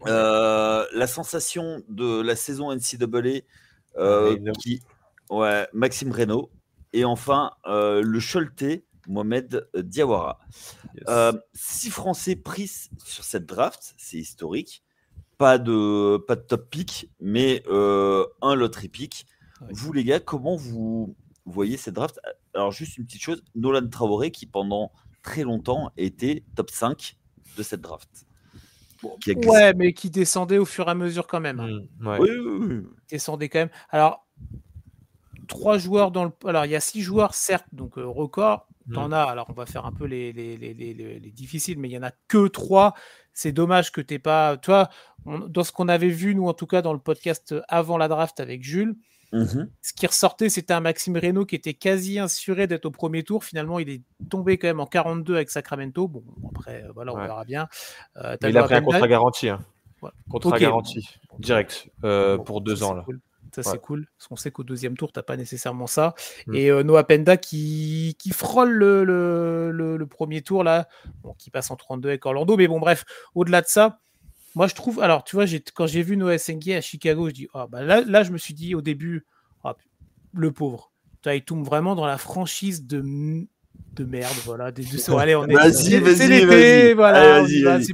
La sensation de la saison NCAA, Maxime Reynaud. Et enfin, le Choletais, Mohamed Diawara. Yes. 6 Français pris sur cette draft, c'est historique. Pas de top pick, mais un lottery pick. Ouais. Vous, les gars, comment vous voyez cette draft? Alors, juste une petite chose, Nolan Traoré, qui pendant très longtemps était top 5 de cette draft. Ouais, mais qui descendait au fur et à mesure quand même. Ouais. Oui. Descendait quand même. Alors, 3 joueurs dans le. Alors, il y a 6 joueurs, certes, donc record. T'en as, alors on va faire un peu les difficiles, mais il n'y en a que 3. C'est dommage que t'aies pas. Toi, dans ce qu'on avait vu, nous, en tout cas, dans le podcast avant la draft avec Jules, ce qui ressortait, c'était un Maxime Reynaud qui était quasi assuré d'être au premier tour. Finalement, il est tombé quand même en 42 avec Sacramento. Bon, après, voilà, on verra bien. Mais il a pris un contrat garanti. Hein. Ouais. Contrat garanti, direct, pour 2 ans. Là. Cool. Ça, c'est cool. Parce qu'on sait qu'au deuxième tour, tu n'as pas nécessairement ça. Mm. Et Noah Penda qui frôle le premier tour, là, bon, qui passe en 32 avec Orlando. Mais bon, bref, au-delà de ça, moi, je trouve. Alors, tu vois, quand j'ai vu Noah Essenguet à Chicago, je dis, là, je me suis dit au début, le pauvre. Il tombe vraiment dans la franchise de merde, voilà. Allez, on est. Vas-y. Voilà. Allez, vas-y.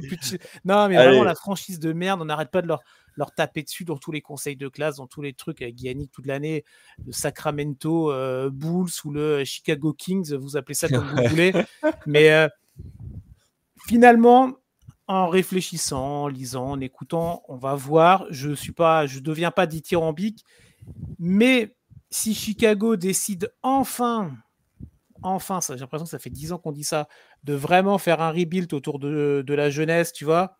Non, mais vraiment, la franchise de merde, on n'arrête pas de leur taper dessus dans tous les conseils de classe, dans tous les trucs avec Gianni toute l'année, le Sacramento Bulls ou le Chicago Kings, vous appelez ça comme vous voulez. Mais finalement, en réfléchissant, en lisant, en écoutant, on va voir. Je deviens pas dithyrambique, mais si Chicago décide enfin, ça, j'ai l'impression que ça fait 10 ans qu'on dit ça, de vraiment faire un rebuild autour de la jeunesse, tu vois,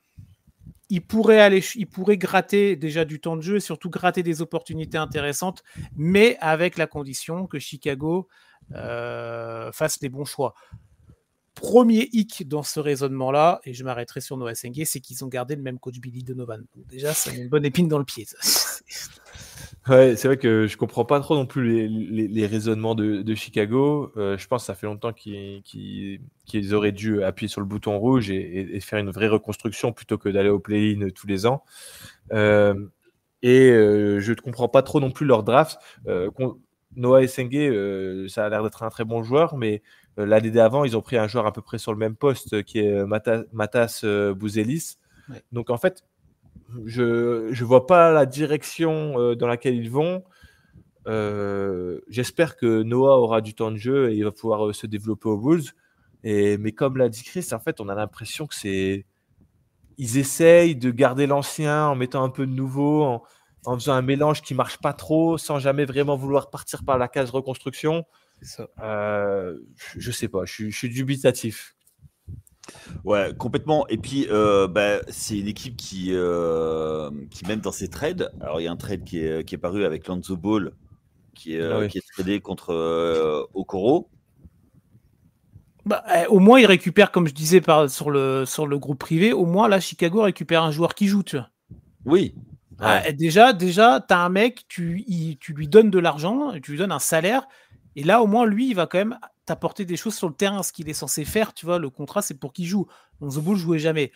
il pourrait gratter déjà du temps de jeu et surtout gratter des opportunités intéressantes, mais avec la condition que Chicago fasse les bons choix. Premier hic dans ce raisonnement-là, et je m'arrêterai sur Noah Sengue, c'est qu'ils ont gardé le même coach Billy Donovan. Donc déjà, ça met une bonne épine dans le pied. Ouais, c'est vrai que je comprends pas trop non plus les raisonnements de Chicago. Je pense que ça fait longtemps qu'ils auraient dû appuyer sur le bouton rouge et faire une vraie reconstruction plutôt que d'aller au play-in tous les ans. Je ne comprends pas trop non plus leur draft. Noah Sengue, ça a l'air d'être un très bon joueur, mais l'année d'avant, ils ont pris un joueur à peu près sur le même poste qui est Matas Bouzelis. Ouais. Donc en fait, je vois pas la direction dans laquelle ils vont. J'espère que Noah aura du temps de jeu et il va pouvoir se développer aux Bulls. Mais comme l'a dit Chris, en fait, on a l'impression que ils essayent de garder l'ancien en mettant un peu de nouveau, en faisant un mélange qui marche pas trop, sans jamais vraiment vouloir partir par la case reconstruction. C'est ça. Je sais pas, je suis dubitatif. Ouais, complètement. Et puis, c'est une équipe qui même dans ses trades, alors il y a un trade qui est paru avec Lonzo Ball, qui est tradé contre Okoro. Au moins, il récupère, comme je disais sur le groupe privé, au moins, là, Chicago récupère un joueur qui joue, tu vois. Oui. Ouais. Déjà, tu as un mec, tu lui donnes de l'argent, tu lui donnes un salaire, et là, au moins, lui, il va quand même t'apporter des choses sur le terrain, ce qu'il est censé faire, tu vois. Le contrat, c'est pour qu'il joue. Lonzo Ball jouait jamais.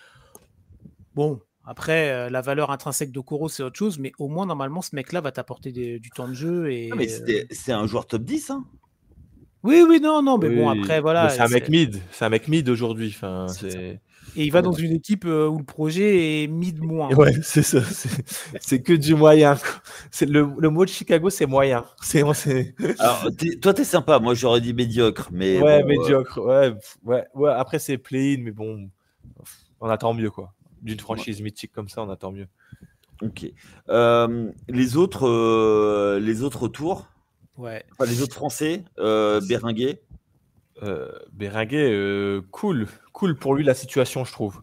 Bon, après, la valeur intrinsèque d'Okoro, c'est autre chose, mais au moins, normalement, ce mec-là va t'apporter du temps de jeu. Non, mais c'est un joueur top 10, hein. Oui, non, mais bon, après, voilà. Mais c'est un mec mid aujourd'hui. Et il va dans une équipe où le projet est mid moins. Ouais, c'est ça. C'est que du moyen. Le mot de Chicago, c'est moyen. Alors, toi, t'es sympa. Moi, j'aurais dit médiocre. Mais ouais, bon, médiocre. Ouais. Après, c'est play-in, mais bon, on attend mieux, quoi. D'une franchise mythique comme ça, on attend mieux. Ok. Les autres tours. Ouais. Enfin, les autres Français, Béringuet. Béringuet, cool pour lui la situation, je trouve.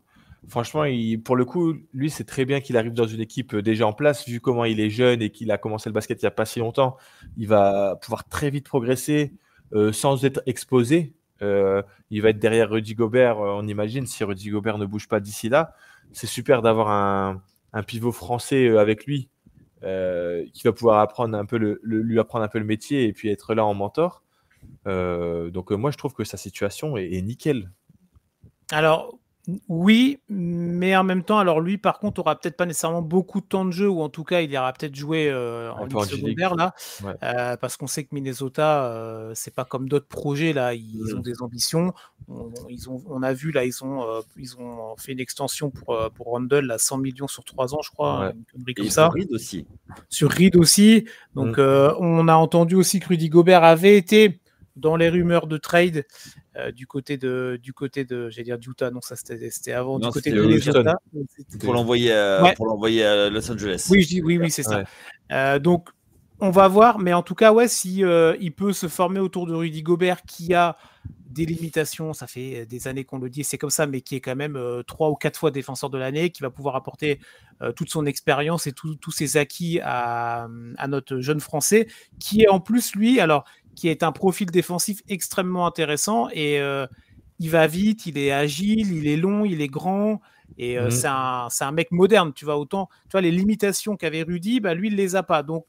Franchement, pour le coup, lui, c'est très bien qu'il arrive dans une équipe déjà en place, vu comment il est jeune et qu'il a commencé le basket il n'y a pas si longtemps. Il va pouvoir très vite progresser sans être exposé. Il va être derrière Rudy Gobert, on imagine, si Rudy Gobert ne bouge pas d'ici là. C'est super d'avoir un pivot français avec lui qui va pouvoir lui apprendre un peu le métier et puis être là en mentor. Donc moi je trouve que sa situation est nickel. Alors oui, mais en même temps, alors lui par contre aura peut-être pas nécessairement beaucoup de temps de jeu, ou en tout cas il ira peut-être jouer en ligue secondaire là, ouais. Parce qu'on sait que Minnesota c'est pas comme d'autres projets là, ils ont des ambitions. On a vu là, ils ont fait une extension pour Randle là, 100 millions sur 3 ans je crois, ouais. Comme ça. Sur Reed aussi. Sur Reed aussi. Donc on a entendu aussi que Rudy Gobert avait été dans les rumeurs de trade du côté de j'allais dire d'Utah, non ça c'était avant, non, du côté de Minnesota pour l'envoyer à Los Angeles. Oui, c'est ça. Donc on va voir, mais en tout cas si il peut se former autour de Rudy Gobert qui a des limitations, ça fait des années qu'on le dit, c'est comme ça, mais qui est quand même 3 ou 4 fois défenseur de l'année, qui va pouvoir apporter toute son expérience et tous ses acquis à notre jeune Français, qui est en plus lui, alors qui est un profil défensif extrêmement intéressant, et il va vite, il est agile, il est long, il est grand, et c'est un mec moderne, tu vois, autant, tu vois, les limitations qu'avait Rudy, lui il les a pas, donc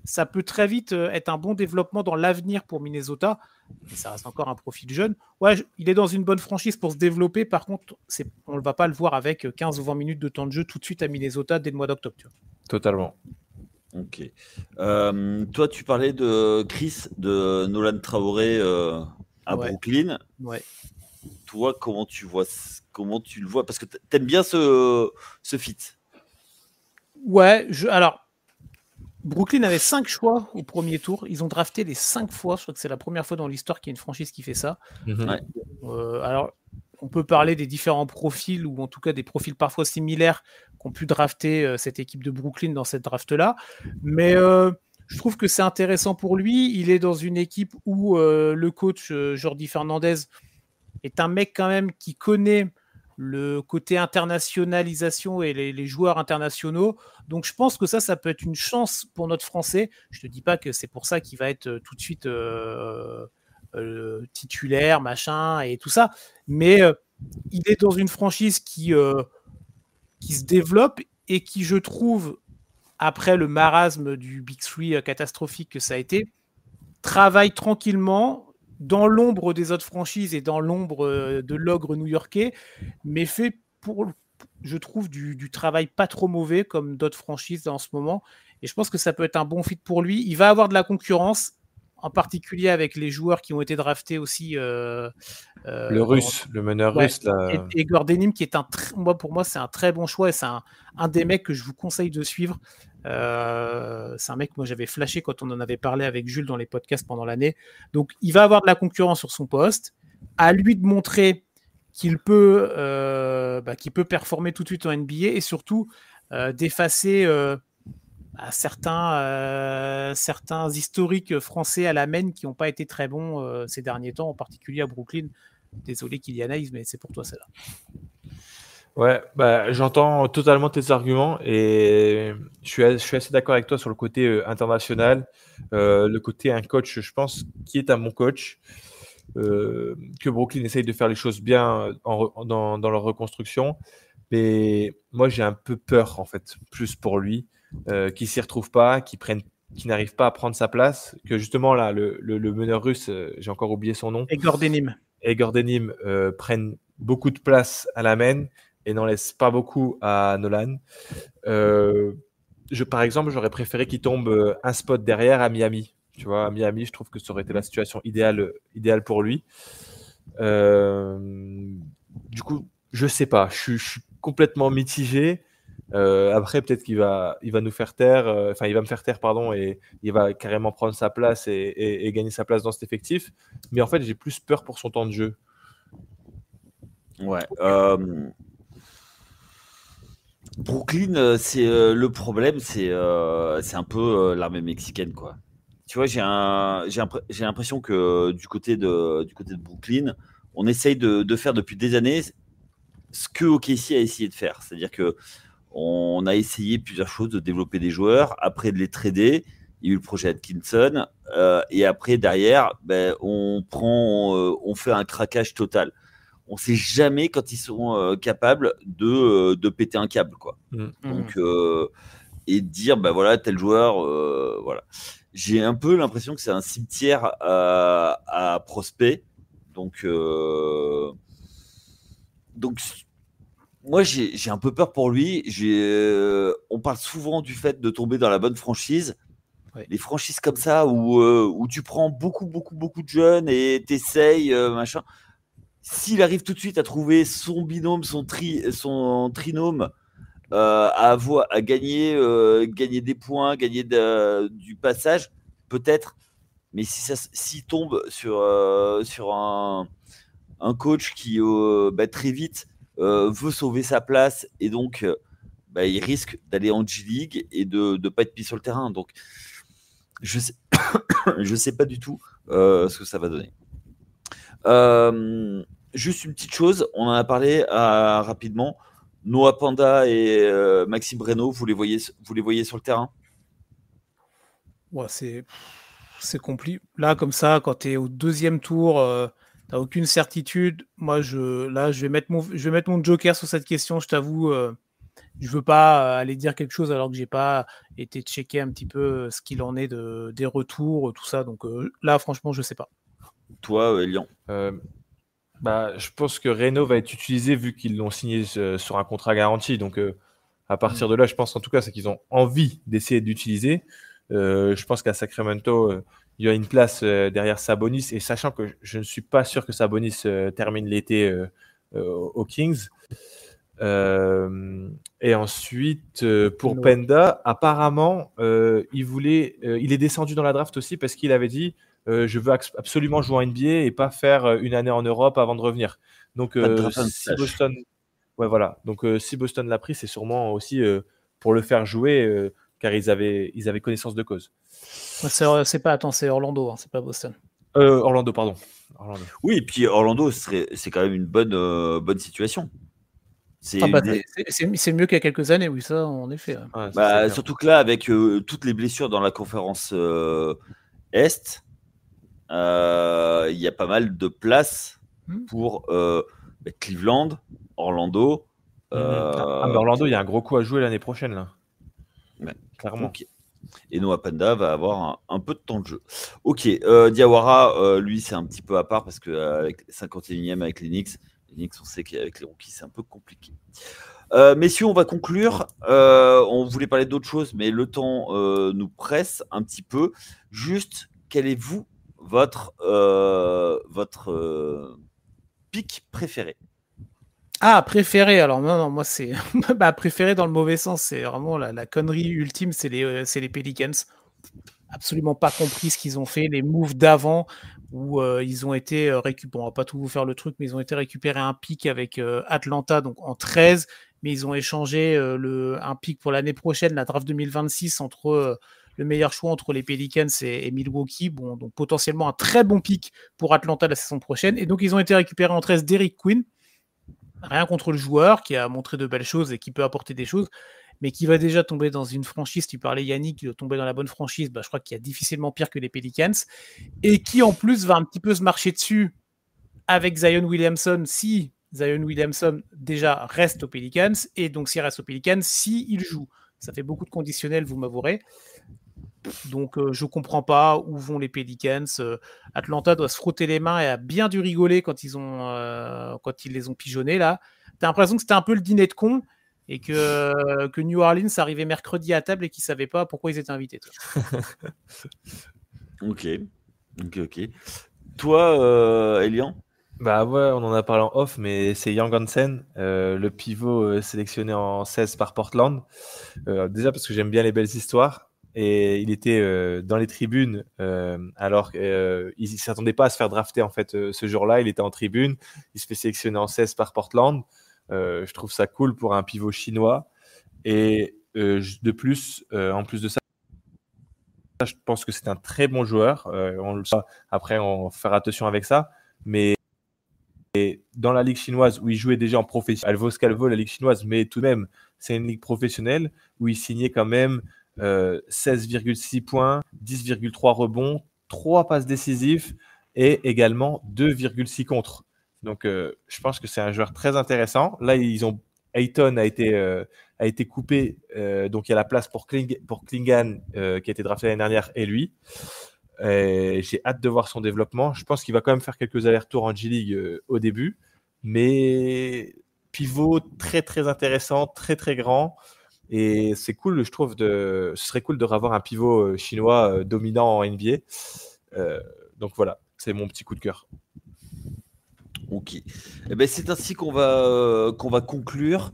ça peut très vite être un bon développement dans l'avenir pour Minnesota, mais ça reste encore un profil jeune. Ouais, il est dans une bonne franchise pour se développer, par contre, on ne va pas le voir avec 15 ou 20 minutes de temps de jeu tout de suite à Minnesota dès le mois d'octobre. Tu vois. Totalement. Ok. Toi, tu parlais de Chris, de Nolan Traoré à Brooklyn. Ouais. Toi, comment tu le vois? Parce que t'aimes bien ce fit. Ouais, alors Brooklyn avait 5 choix au premier tour. Ils ont drafté les 5 fois. Je crois que c'est la première fois dans l'histoire qu'il y a une franchise qui fait ça. Ouais. Alors, on peut parler des différents profils, ou en tout cas des profils parfois similaires qu'ont pu drafter cette équipe de Brooklyn dans cette draft-là. Mais je trouve que c'est intéressant pour lui. Il est dans une équipe où le coach Jordi Fernandez est un mec quand même qui connaît le côté internationalisation et les joueurs internationaux. Donc je pense que ça peut être une chance pour notre Français. Je te dis pas que c'est pour ça qu'il va être tout de suite titulaire, machin et tout ça, mais il est dans une franchise qui se développe et qui, je trouve, après le marasme du Big Three catastrophique que ça a été, travaille tranquillement dans l'ombre des autres franchises et dans l'ombre de l'ogre new-yorkais, mais fait je trouve, du travail pas trop mauvais comme d'autres franchises en ce moment. Et je pense que ça peut être un bon fit pour lui. Il va avoir de la concurrence, en particulier avec les joueurs qui ont été draftés aussi. Le meneur russe. Là. Et Gordenim, qui est pour moi, c'est un très bon choix et c'est un des mecs que je vous conseille de suivre. C'est un mec que moi j'avais flashé quand on en avait parlé avec Jules dans les podcasts pendant l'année. Donc il va avoir de la concurrence sur son poste. À lui de montrer qu'il peut performer tout de suite en NBA et surtout d'effacer certains historiques français à la main qui n'ont pas été très bons ces derniers temps, en particulier à Brooklyn. Désolé Kylian Hayes, mais c'est pour toi celle-là. Ouais, j'entends totalement tes arguments et je suis assez d'accord avec toi sur le côté international, le côté un coach, je pense, qui est un bon coach, que Brooklyn essaye de faire les choses bien dans leur reconstruction, mais moi j'ai un peu peur en fait, plus pour lui, qu'il s'y retrouve pas, qu'il n'arrive pas à prendre sa place, que justement là le meneur russe, j'ai encore oublié son nom, Egor Denim prenne beaucoup de place à la main et n'en laisse pas beaucoup à Nolan. Par exemple, j'aurais préféré qu'il tombe un spot derrière à Miami. Tu vois, à Miami, je trouve que ça aurait été la situation idéale pour lui. Du coup, je sais pas. Je suis complètement mitigé. Après, peut-être qu'il va nous faire taire. Il va me faire taire, pardon, et il va carrément prendre sa place et gagner sa place dans cet effectif. Mais en fait, j'ai plus peur pour son temps de jeu. Ouais. Brooklyn, c'est le problème, c'est un peu l'armée mexicaine, quoi. Tu vois, j'ai l'impression que du côté de Brooklyn, on essaye de faire depuis des années ce que OKC a essayé de faire. C'est-à-dire que on a essayé plusieurs choses, de développer des joueurs, après de les trader. Il y a eu le projet Atkinson, et après derrière, on fait un craquage total. On ne sait jamais quand ils sont capables de péter un câble, quoi. Donc, et de dire, voilà, tel joueur, voilà. J'ai un peu l'impression que c'est un cimetière à prospect. Donc, moi, j'ai un peu peur pour lui. On parle souvent du fait de tomber dans la bonne franchise. Ouais. Les franchises comme ça, où tu prends beaucoup de jeunes et t'essayes, machin. S'il arrive tout de suite à trouver son binôme, son trinôme, à gagner des points, gagner du passage, peut-être. Mais s'il tombe sur un coach qui très vite veut sauver sa place et donc il risque d'aller en G-League et de ne pas être mis sur le terrain. Donc je sais pas du tout ce que ça va donner. Juste une petite chose, on en a parlé rapidement. Noah Panda et Maxime Breno, vous les voyez sur le terrain? Ouais, c'est compliqué. Là, comme ça, quand tu es au deuxième tour, tu n'as aucune certitude. Moi, je vais mettre mon joker sur cette question, je t'avoue. Je veux pas aller dire quelque chose alors que j'ai pas été checker un petit peu ce qu'il en est des retours, tout ça. Donc là, franchement, je sais pas. Toi, Elian? Je pense que Reno va être utilisé vu qu'ils l'ont signé sur un contrat garanti. Donc, à partir de là, je pense en tout cas c'est qu'ils ont envie d'essayer d'utiliser. Je pense qu'à Sacramento, il y a une place derrière Sabonis. Et sachant que je ne suis pas sûr que Sabonis termine l'été aux Kings. Et ensuite, pour Penda, apparemment, il est descendu dans la draft aussi parce qu'il avait dit je veux absolument jouer en NBA et pas faire une année en Europe avant de revenir. Donc, si Boston l'a pris, c'est sûrement aussi pour le faire jouer. car ils avaient connaissance de cause. C'est Orlando, hein, c'est pas Boston. Orlando, pardon. Orlando. Oui, et puis Orlando, c'est quand même une bonne situation. C'est mieux qu'il y a quelques années, oui, ça, en effet. Ouais. Surtout que là, avec toutes les blessures dans la conférence Est, il y a pas mal de place pour Cleveland, Orlando. Mais Orlando, il y a un gros coup à jouer l'année prochaine, là. Ouais. Clairement. Okay. Et Noah Panda va avoir un peu de temps de jeu. Ok, Diawara, lui, c'est un petit peu à part parce qu'avec 51e avec les Knicks, on sait qu'avec les rookies, c'est un peu compliqué. Messieurs, on va conclure. On voulait parler d'autres choses, mais le temps nous presse un petit peu. Juste, quel est votre pick préféré? Préféré. Alors non, moi c'est préféré dans le mauvais sens. C'est vraiment la connerie ultime. C'est les Pelicans. Absolument pas compris ce qu'ils ont fait, les moves d'avant où ils ont été récupérés. On va pas tout vous faire le truc, mais ils ont été récupérer un pick avec Atlanta, donc en 13, mais ils ont échangé un pick pour l'année prochaine, la draft 2026, entre le meilleur choix entre les Pelicans et Milwaukee. Bon, donc potentiellement un très bon pick pour Atlanta la saison prochaine. Et donc ils ont été récupérés en 13 Derrick Quinn. Rien contre le joueur qui a montré de belles choses et qui peut apporter des choses, mais qui va déjà tomber dans une franchise. Tu parlais, Yannick, de tomber dans la bonne franchise. Je crois qu'il y a difficilement pire que les Pelicans. Et qui, en plus, va un petit peu se marcher dessus avec Zion Williamson, si Zion Williamson, déjà, reste aux Pelicans. Et donc, s'il reste aux Pelicans, il joue. Ça fait beaucoup de conditionnels, vous m'avouerez. Donc, je ne comprends pas où vont les Pelicans. Atlanta doit se frotter les mains et a bien dû rigoler quand ils les ont pigeonnés, là. Tu as l'impression que c'était un peu le dîner de con et que New Orleans arrivait mercredi à table et qu'ils ne savaient pas pourquoi ils étaient invités. Ok. Toi, Elian? Ouais, on en a parlé en off, mais c'est Yang Hansen, le pivot sélectionné en 16 par Portland. Déjà parce que j'aime bien les belles histoires. Et il était dans les tribunes alors qu'il ne s'attendait pas à se faire drafter en fait ce jour-là. Il était en tribune, il se fait sélectionner en 16 par Portland. Je trouve ça cool pour un pivot chinois. Et de plus, en plus de ça, je pense que c'est un très bon joueur. Après, on va faire attention avec ça. Mais dans la ligue chinoise où il jouait déjà en professionnel, elle vaut ce qu'elle vaut la ligue chinoise, mais tout de même, c'est une ligue professionnelle où il signait quand même 16,6 points, 10,3 rebonds, 3 passes décisives et également 2,6 contre. Donc, je pense que c'est un joueur très intéressant. Là, Ayton a été coupé, donc il y a la place pour Klingan qui a été drafté l'année dernière et lui. J'ai hâte de voir son développement. Je pense qu'il va quand même faire quelques allers-retours en G-League au début, mais pivot très très intéressant, très très grand. Et c'est cool, je trouve, ce serait cool de revoir un pivot chinois dominant en NBA. Donc voilà, c'est mon petit coup de cœur. Ok. C'est ainsi qu'on va conclure.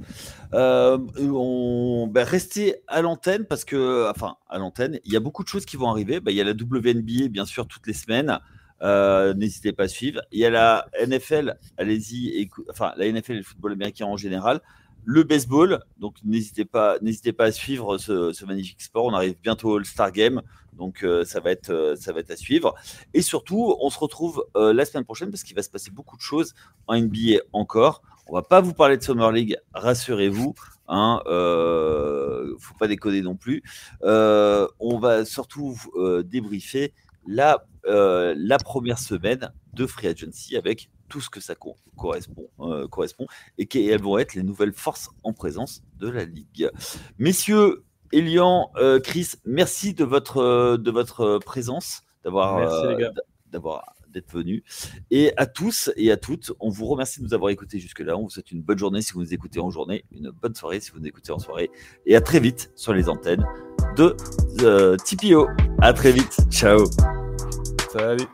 Restez à l'antenne parce que, à l'antenne, il y a beaucoup de choses qui vont arriver. Il y a la WNBA, bien sûr, toutes les semaines. N'hésitez pas à suivre. Il y a la NFL, allez-y, la NFL et le football américain en général. Le baseball, donc n'hésitez pas à suivre ce magnifique sport. On arrive bientôt au All-Star Game, donc ça va être à suivre. Et surtout, on se retrouve la semaine prochaine parce qu'il va se passer beaucoup de choses en NBA encore. On va pas vous parler de Summer League, rassurez-vous. Faut pas déconner non plus. On va surtout débriefer la première semaine de Free Agency avec tout ce que ça correspond et quelles vont être les nouvelles forces en présence de la Ligue. Messieurs, Elian, Chris, merci de votre présence, d'être venus. Et à tous et à toutes, on vous remercie de nous avoir écoutés jusque-là. On vous souhaite une bonne journée si vous nous écoutez en journée, une bonne soirée si vous nous écoutez en soirée. Et à très vite sur les antennes de TPO. À très vite. Ciao. Salut.